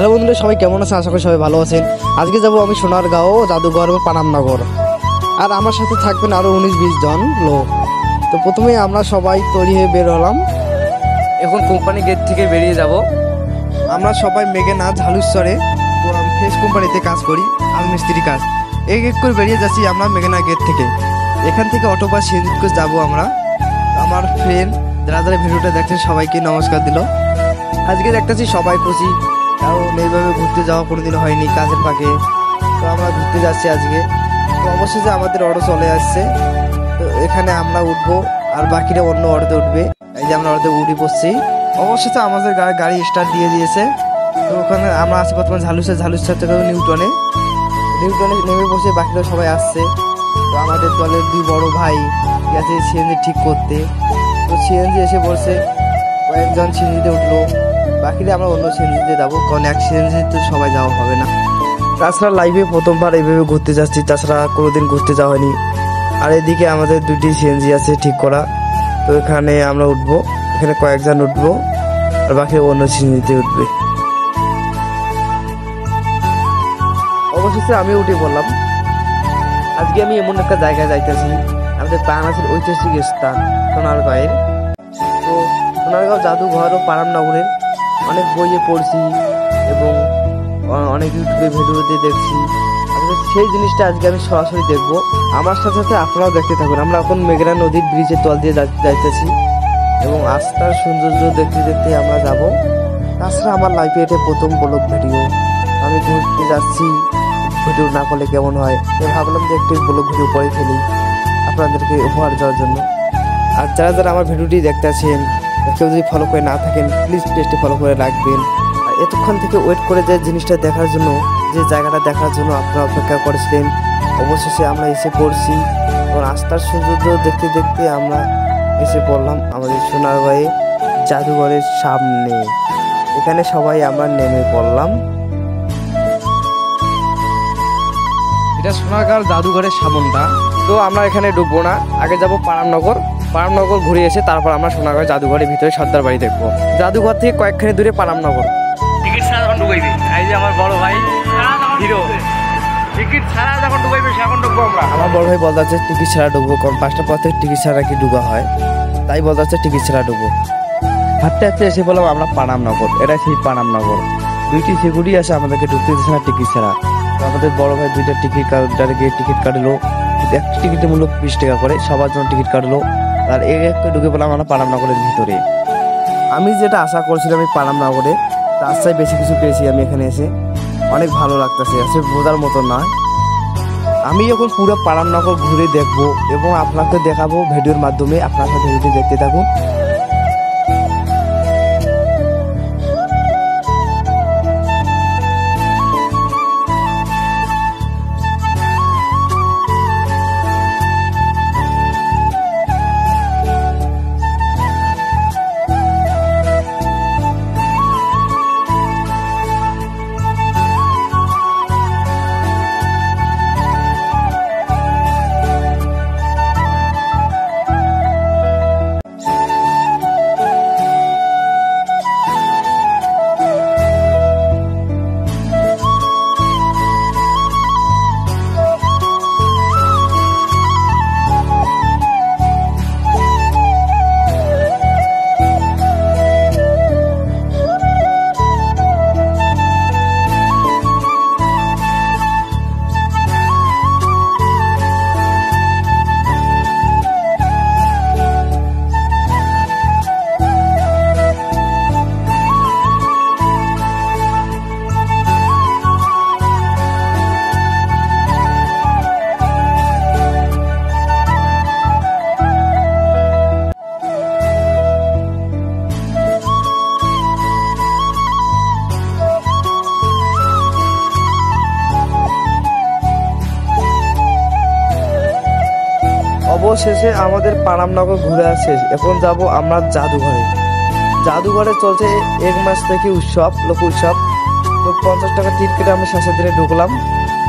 Hello বন্ধুরা, সবাই কেমন আছেন? আশা করি সবাই ভালো আছেন। আজকে যাব আমি সোনারগাঁও, জাদুঘর ও পানামনগর। আর আমার সাথে থাকবেন আরও 19-20 জন লোক। তো প্রথমেই আমরা সবাই তৈরি হয়ে বের হলাম। এখন কোম্পানি গেট থেকে বেরিয়ে যাব। আমরা সবাই মেঘনা ঝালুশ্বরে ফেস কোম্পানিতে কাজ করি, আর মিস্ত্রি কাজ। এক এক করে বেরিয়ে যাচ্ছি আমরা মেঘনা গেট থেকে। এখান থেকে অটো বা সিএনজি করে যাবো আমরা। আমার ফ্রেন্ড যারা যারা ভিডিওটা দেখছেন সবাইকে নমস্কার দিল। আজকে দেখতেছি সবাই খুশি, কারণ এইভাবে ঘুরতে যাওয়া কোনোদিন হয়নি কাজের ফাঁকে। তো আমরা ঘুরতে যাচ্ছি আজকে। তো অবশেষে আমাদের অটো চলে আসছে। তো এখানে আমরা উঠবো, আর বাকিরা অন্য অটোতে উঠবে। এই যে আমরা অটোতে উঠে পড়ছি। অবশেষে আমাদের গাড়ি স্টার্ট দিয়ে দিয়েছে। তো ওখানে আমরা আছি বর্তমানে ঝালুসা থেকে নিউটনে নেমে বসে, বাকিরা সবাই আসছে। তো আমাদের দলের 2 বড় ভাই গেছে সিএনজি ঠিক করতে। তো সিএনজি এসে বলছে, কয়েকজন সিএনজিতে উঠলো, বাকিরা আমরা অন্য সিএনজিতে যাবো, কারণ এক সিএনজিতে তো সবাই যাওয়া হবে না। তাছাড়া লাইফে প্রথমবার এইভাবে ঘুরতে যাচ্ছি, তাছাড়া কোনোদিন ঘুরতে যাওয়া হয়নি। আর এদিকে আমাদের 2টি সিএনজি আছে ঠিক করা। তো এখানে আমরা উঠবো, এখানে কয়েকজন উঠবো, আর বাকি অন্য সিএনজিতে উঠবে। অবশেষে আমি উঠে পড়লাম। আজকে আমি এমন একটা জায়গায় যাইতেছি, আমাদের বাংলাদেশের ঐতিহাসিক স্থান সোনারগাঁয়ের। তো সোনারগাঁও জাদুঘর ও পানামনগরের অনেক বইয়ে পড়ছি এবং অনেক ইউটিউবে ভিডিওতে দেখছি। আসলে সেই জিনিসটা আজকে আমি সরাসরি দেখবো। আমার সাথে সাথে আপনারাও দেখতে থাকুন। আমরা এখন মেঘনা নদীর ব্রিজের তল দিয়ে যাইতেছি এবং আস্থার সৌন্দর্য দেখতে দেখতে আমরা যাব। তাছাড়া আমার লাইফে এটা প্রথম ব্লগ ভিডিও। আমি ঘুরতে যাচ্ছি, ভিডিও না করলে কেমন হয়, ভাবলাম যে একটি ব্লগ ভিডিও করে ফেলি আপনাদেরকে উপহার দেওয়ার জন্য। আর যারা যারা আমার ভিডিওটি দেখতে আছেন, কেউ যদি ফলো করে না থাকেন, প্লিজ পেজটি ফলো করে রাখবেন। আর এতক্ষণ থেকে ওয়েট করে যে জিনিসটা দেখার জন্য, যে জায়গাটা দেখার জন্য আপনারা অপেক্ষা করেছিলেন, অবশেষে আমরা এসে পড়ছি। এবং আস্থার সৌন্দর্য দেখতে দেখতে আমরা এসে পড়লাম আমাদের সোনারগাঁয়ে জাদুঘরের সামনে। এখানে সবাই আমরা নেমে পড়লাম। এটা সোনারগাঁও জাদুঘরের সামনটা। তো আমরা এখানে ঢুকবো না, আগে যাব পানামনগর ঘুরে এসে তারপর আমরা সোনারগাঁও জাদুঘরের ভিতরে সর্দার বাড়ি দেখবো। জাদুঘর থেকে কয়েকখানি দূরে পানামনগর। টিকিট ছাড়া যখন ঢুকাইবে, এই যে আমার বড় ভাই হিরো, টিকিট ছাড়া যখন ঢুকাইবে এখন ঢুকবো আমরা। আমার বড় ভাই বলতে হচ্ছে টিকিট ছাড়া ঢুকবো, কারণ 5টা পর থেকে টিকিট ছাড়া কি ঢুকা হয়, তাই বলতে হচ্ছে টিকিট ছাড়া ঢুকবো। হাঁটতে হাঁটতে এসে বললাম আমরা পানামনগর। এটা সেই পানামনগর। 2টি সিকিউরিটি আছে, আমাদেরকে ঢুকতে দিচ্ছে না টিকিট ছাড়া। তো আমাদের বড় ভাই 2টা টিকিট কাউন্টারে গিয়ে টিকিট কাটলো। একটা টিকিটের মূল্য 20 টাকা করে, সবার জন্য টিকিট কাটলো। আর একটু ঢুকে বললাম আমরা পানামনগরের ভিতরে। আমি যেটা আশা করছিলাম এই পানামনগরে, তার চাই বেশি কিছু পেয়েছি আমি এখানে এসে। অনেক ভালো লাগতেছে, আসলে বোঝার মতো নয়। আমি এখন পুরো পানামনগর ঘুরে দেখবো এবং আপনাকে দেখাবো ভিডিওর মাধ্যমে। আপনার সাথে ভিডিও দেখতে থাকুন। অবশেষে আমাদের পানামনগর ঘুরে শেষ। এখন যাব আমরা জাদুঘরে চলছে 1 মাস থেকে উৎসব, লোক উৎসব। তো 50 টাকা টিকিট কেটে আমরা শেষের দিনে ঢুকলাম।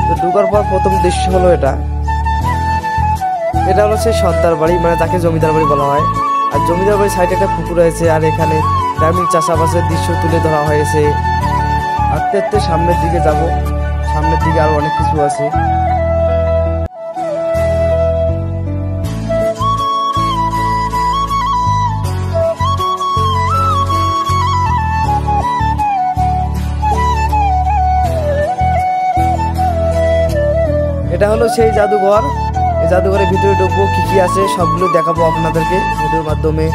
তো ঢুকার পর প্রথম দৃশ্য হলো এটা হলো সেই সর্দার বাড়ি, মানে যাকে জমিদার বাড়ি বলা হয়। আর জমিদার বাড়ির সাইডে একটা পুকুর রয়েছে, আর এখানে গ্রামীণ চাষাবাসের দৃশ্য তুলে ধরা হয়েছে। হাঁটতে হাঁটতে সামনের দিকে যাব। সামনের দিকে আরো অনেক কিছু আছে। এটা হলো সেই জাদুঘর। এই জাদুঘরের ভিতরে ঢুকবো, কি কি আছে সবগুলো দেখাবো আপনাদেরকে ভিডিওর মাধ্যমে।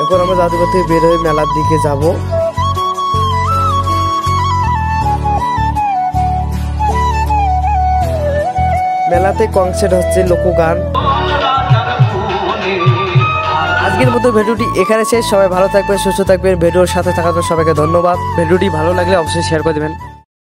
এখন আমরা জাদুঘর থেকে বের হয়ে মেলার দিকে যাব। মেলাতে কনসার্ট হচ্ছে, লোকগান। আজকের মতো ভিডিওটি এখানে শেষ। সবাই ভালো থাকবেন, সুস্থ থাকবেন। ভিডিওর সাথে থাকার জন্য সবাইকে ধন্যবাদ। ভিডিওটি ভালো লাগলে অবশ্যই শেয়ার করে দেবেন।